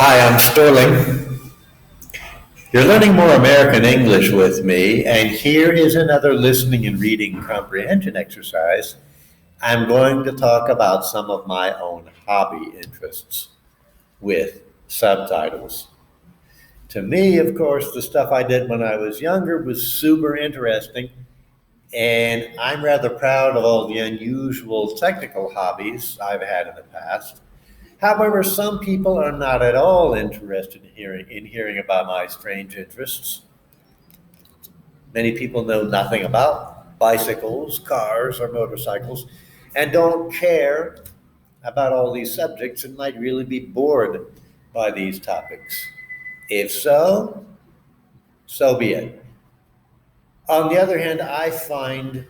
Hi, I'm Sterling. You're learning more American English with me, and here is another listening and reading comprehension exercise. I'm going to talk about some of my own hobby interests with subtitles. To me, of course, the stuff I did when I was younger was super interesting, and I'm rather proud of all the unusual technical hobbies I've had in the past. However, some people are not at all interested in hearing about my strange interests. Many people know nothing about bicycles, cars, or motorcycles, and don't care about all these subjects and might really be bored by these topics. If so, so be it. On the other hand, I find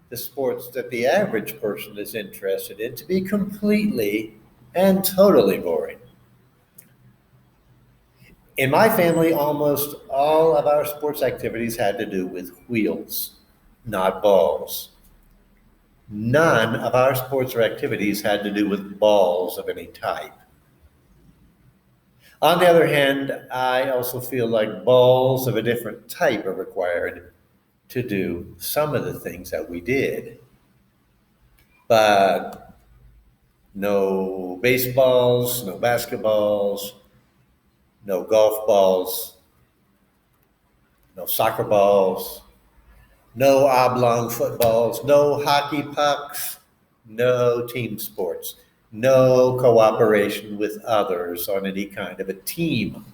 the sports that the average person is interested in to be completely and totally boring. In my family, almost all of our sports activities had to do with wheels, not balls. None of our sports or activities had to do with balls of any type. On the other hand, I also feel like balls of a different type are required to do some of the things that we did. But no baseballs, no basketballs, no golf balls, no soccer balls, no oblong footballs, no hockey pucks, no team sports, no cooperation with others on any kind of a team.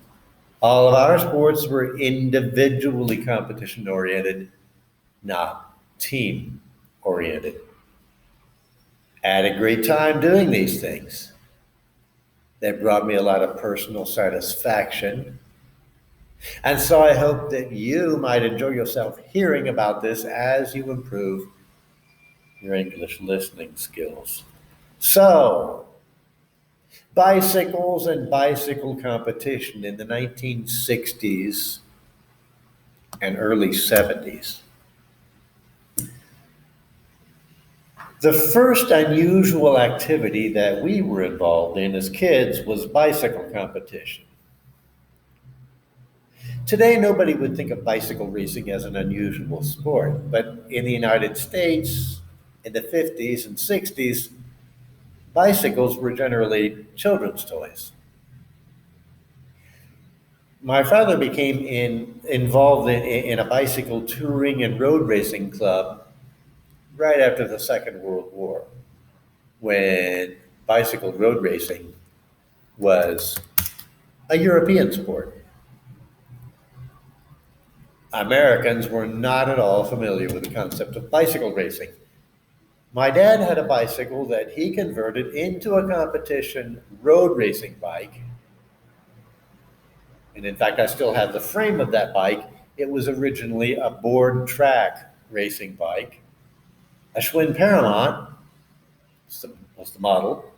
All of our sports were individually competition oriented, not team oriented. I had a great time doing these things. They brought me a lot of personal satisfaction. And so I hope that you might enjoy yourself hearing about this as you improve your English listening skills. So, bicycles and bicycle competition in the 1960s and early 70s. The first unusual activity that we were involved in as kids was bicycle competition. Today, nobody would think of bicycle racing as an unusual sport, but in the United States, in the 50s and 60s, bicycles were generally children's toys. My father became involved in a bicycle touring and road racing club right after the Second World War, when bicycle road racing was a European sport. Americans were not at all familiar with the concept of bicycle racing. My dad had a bicycle that he converted into a competition road racing bike. And in fact, I still have the frame of that bike. It was originally a board track racing bike. A Schwinn Paramount was the model,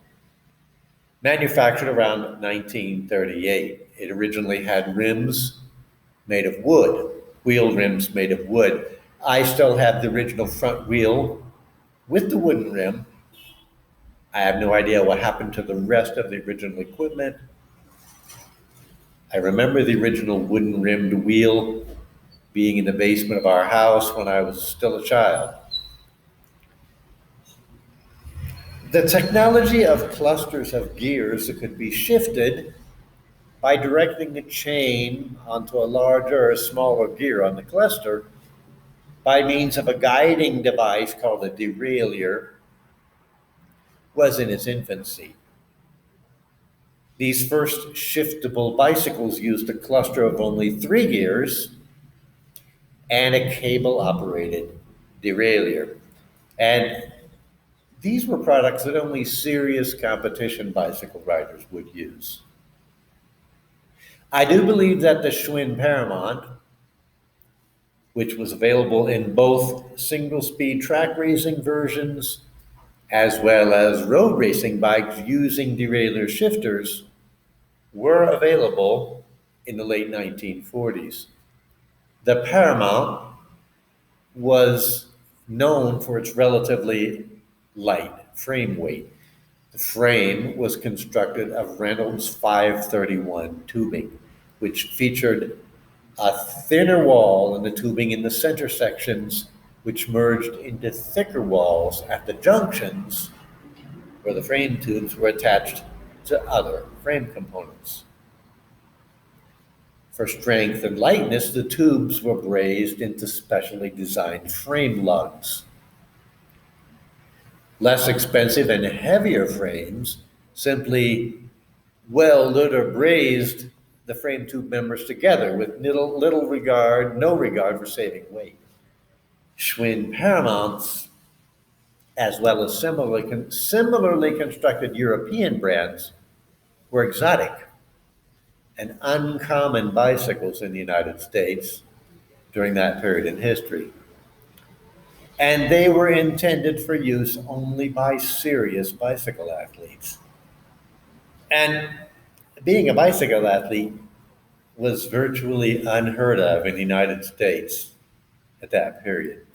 manufactured around 1938. It originally had rims made of wood, wheel rims made of wood. I still have the original front wheel with the wooden rim. I have no idea what happened to the rest of the original equipment. I remember the original wooden rimmed wheel being in the basement of our house when I was still a child. The technology of clusters of gears that could be shifted by directing the chain onto a larger or smaller gear on the cluster by means of a guiding device called a derailleur was in its infancy. These first shiftable bicycles used a cluster of only three gears and a cable operated derailleur. And these were products that only serious competition bicycle riders would use. I do believe that the Schwinn Paramount, which was available in both single speed track racing versions as well as road racing bikes using derailleur shifters, were available in the late 1940s. The Paramount was known for its relatively light frame weight. The frame was constructed of Reynolds 531 tubing, which featured a thinner wall in the tubing in the center sections, which merged into thicker walls at the junctions where the frame tubes were attached to other frame components. For strength and lightness, the tubes were brazed into specially designed frame lugs. Less expensive and heavier frames simply welded or brazed the frame tube members together with no regard for saving weight. Schwinn Paramounts, as well as similarly constructed European brands, were exotic and uncommon bicycles in the United States during that period in history. And they were intended for use only by serious bicycle athletes. And being a bicycle athlete was virtually unheard of in the United States at that period.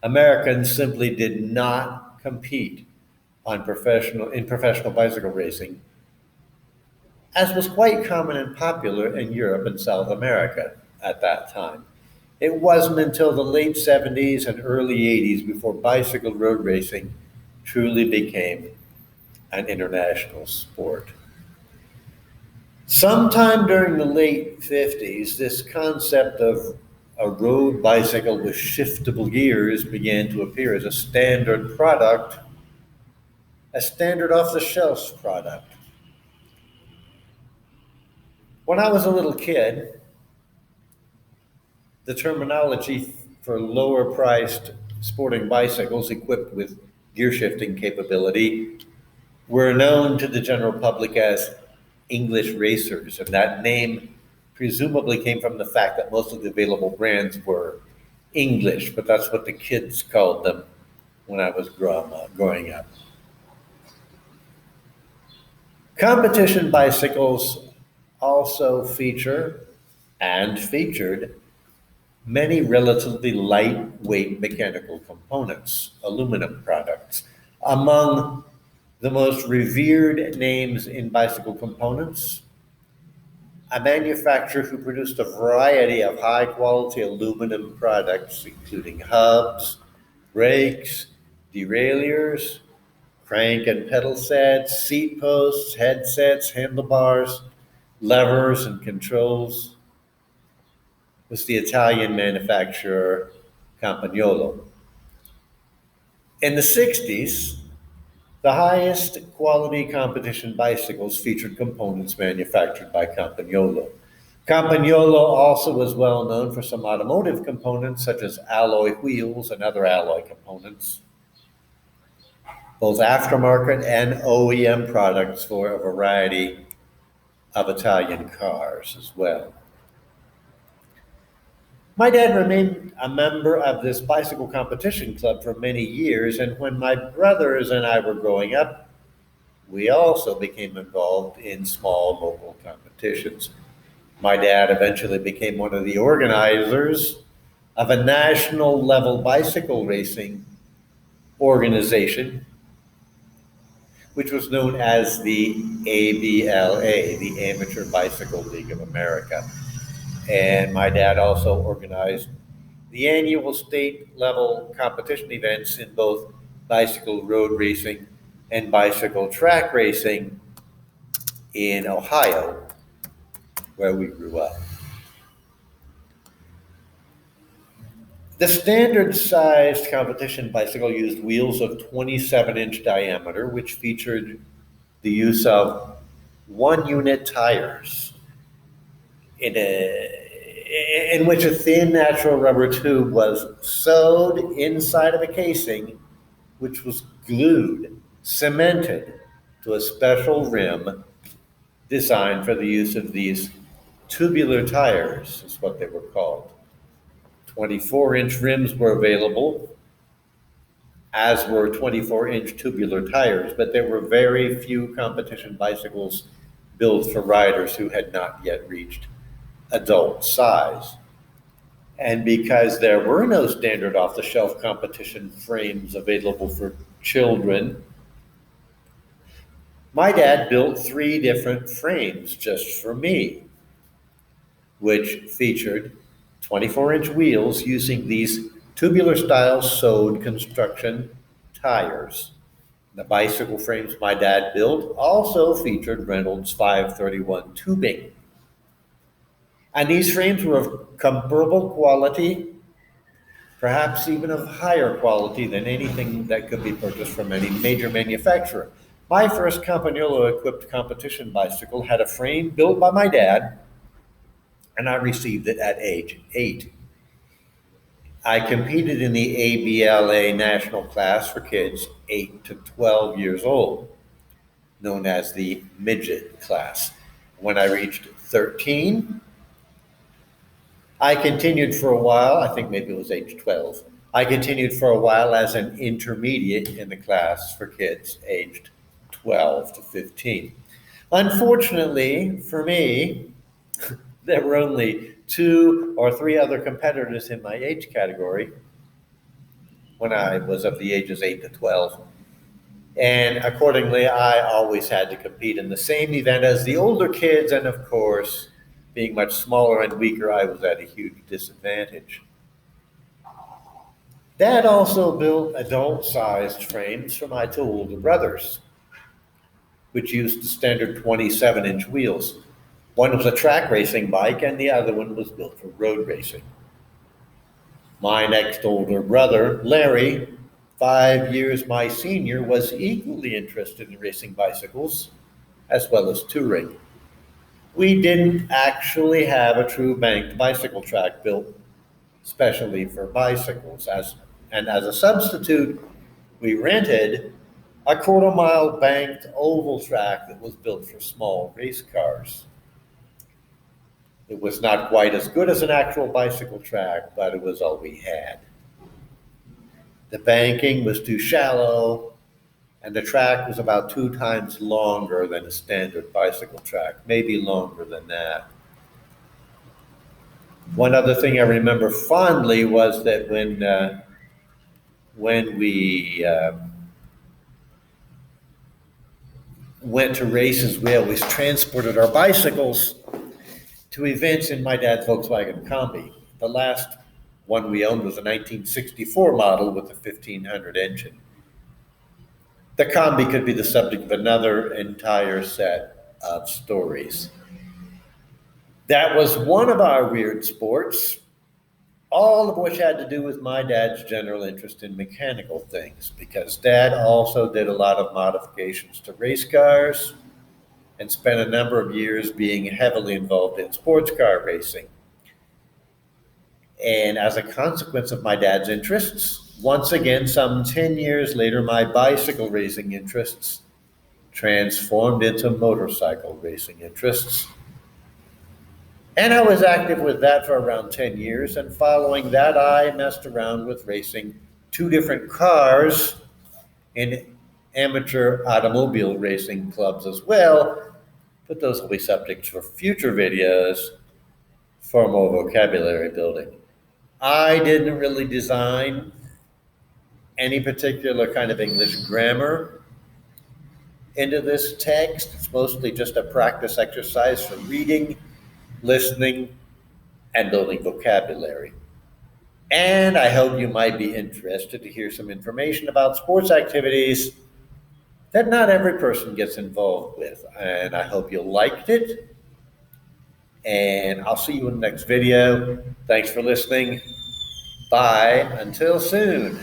Americans simply did not compete in professional bicycle racing, as was quite common and popular in Europe and South America at that time. It wasn't until the late 70s and early 80s before bicycle road racing truly became an international sport. Sometime during the late 50s, this concept of a road bicycle with shiftable gears began to appear as a standard product, a standard off-the-shelf product. When I was a little kid, the terminology for lower-priced sporting bicycles equipped with gear shifting capability were known to the general public as English racers, and that name presumably came from the fact that most of the available brands were English, but that's what the kids called them when I was growing up. Competition bicycles also featured many relatively lightweight mechanical components, aluminum products. Among the most revered names in bicycle components, a manufacturer who produced a variety of high-quality aluminum products, including hubs, brakes, derailleurs, crank and pedal sets, seat posts, headsets, handlebars, levers, and controls, was the Italian manufacturer Campagnolo. In the 60s, the highest quality competition bicycles featured components manufactured by Campagnolo. Campagnolo also was well known for some automotive components such as alloy wheels and other alloy components, both aftermarket and OEM products for a variety of Italian cars as well. My dad remained a member of this bicycle competition club for many years, and when my brothers and I were growing up, we also became involved in small local competitions. My dad eventually became one of the organizers of a national level bicycle racing organization, which was known as the ABLA, the Amateur Bicycle League of America. And my dad also organized the annual state level competition events in both bicycle road racing and bicycle track racing in Ohio, where we grew up. The standard sized competition bicycle used wheels of 27-inch diameter, which featured the use of one unit tires in which a thin natural rubber tube was sewed inside of a casing, which was cemented to a special rim designed for the use of these tubular tires, is what they were called. 24-inch rims were available, as were 24-inch tubular tires, but there were very few competition bicycles built for riders who had not yet reached adult size. And because there were no standard off-the-shelf competition frames available for children, My dad built 3 different frames just for me, which featured 24-inch wheels using these tubular style sewed construction tires. The bicycle frames my dad built also featured Reynolds 531 tubing. And these frames were of comparable quality, perhaps even of higher quality than anything that could be purchased from any major manufacturer. My first Campanile-equipped competition bicycle had a frame built by my dad, and I received it at age 8. I competed in the ABLA national class for kids 8 to 12 years old, known as the midget class. When I reached 13, I continued for a while, I think maybe it was age 12. I continued for a while as an intermediate in the class for kids aged 12 to 15. Unfortunately for me, there were only 2 or 3 other competitors in my age category when I was of the ages 8 to 12. And accordingly, I always had to compete in the same event as the older kids, and of course, being much smaller and weaker, I was at a huge disadvantage. Dad also built adult-sized frames for my 2 older brothers, which used the standard 27-inch wheels. One was a track racing bike, and the other one was built for road racing. My next older brother, Larry, 5 years my senior, was equally interested in racing bicycles as well as touring. We didn't actually have a true banked bicycle track built specially for bicycles. And as a substitute, we rented a quarter-mile banked oval track that was built for small race cars. It was not quite as good as an actual bicycle track, but it was all we had. The banking was too shallow, and the track was about 2 times longer than a standard bicycle track, maybe longer than that. One other thing I remember fondly was that when we went to races, we always transported our bicycles to events in my dad's Volkswagen Combi. The last one we owned was a 1964 model with a 1500 engine. The Combi could be the subject of another entire set of stories. That was one of our weird sports, all of which had to do with my dad's general interest in mechanical things, because Dad also did a lot of modifications to race cars and spent a number of years being heavily involved in sports car racing. And as a consequence of my dad's interests, once again, some 10 years later, my bicycle racing interests transformed into motorcycle racing interests. And I was active with that for around 10 years. And following that, I messed around with racing 2 different cars in amateur automobile racing clubs as well. But those will be subjects for future videos for more vocabulary building. I didn't really design any particular kind of English grammar into this text. It's mostly just a practice exercise for reading, listening, and building vocabulary. And I hope you might be interested to hear some information about sports activities that not every person gets involved with. And I hope you liked it. And I'll see you in the next video. Thanks for listening. Bye. Until soon.